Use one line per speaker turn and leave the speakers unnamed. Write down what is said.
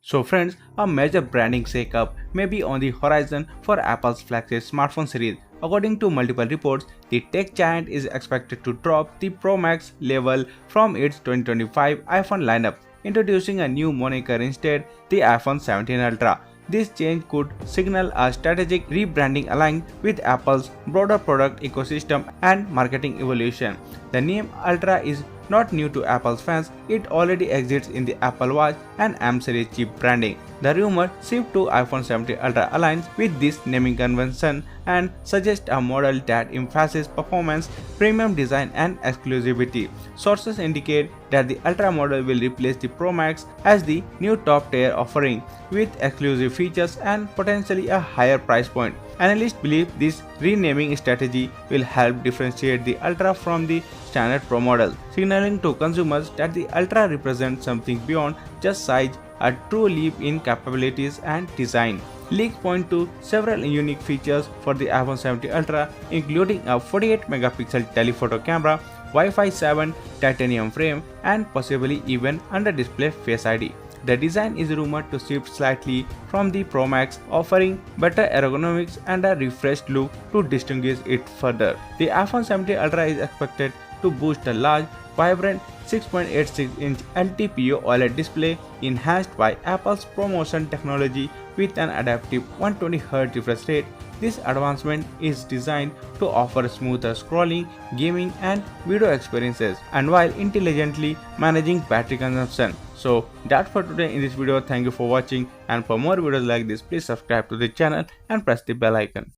So friends, a major branding shakeup may be on the horizon for Apple's flagship smartphone series. According to multiple reports, the tech giant is expected to drop the Pro Max level from its 2025 iPhone lineup, introducing a new moniker instead, the iPhone 17 Ultra. This change could signal a strategic rebranding aligned with Apple's broader product ecosystem and marketing evolution. The name Ultra is not new to Apple's fans, it already exists in the Apple Watch and M series chip branding. The rumor shift to iPhone 17 Ultra aligns with this naming convention and suggests a model that emphasizes performance, premium design, and exclusivity. Sources indicate that the Ultra model will replace the Pro Max as the new top tier offering, with exclusive features and potentially a higher price point. Analysts believe this renaming strategy will help differentiate the Ultra from the standard Pro model, signaling to consumers that the Ultra represents something beyond just size, a true leap in capabilities and design. Leaks point to several unique features for the iPhone 17 Ultra, including a 48-megapixel telephoto camera, Wi-Fi 7 titanium frame, and possibly even under-display Face ID. The design is rumored to shift slightly from the Pro Max, offering better ergonomics and a refreshed look to distinguish it further. The iPhone 17 Ultra is expected to boast a large, vibrant 6.86-inch LTPO OLED display enhanced by Apple's ProMotion technology with an adaptive 120Hz refresh rate. This advancement is designed to offer smoother scrolling, gaming, and video experiences, and while intelligently managing battery consumption. So that's for today in this video. Thank you for watching, and for more videos like this, please subscribe to the channel and press the bell icon.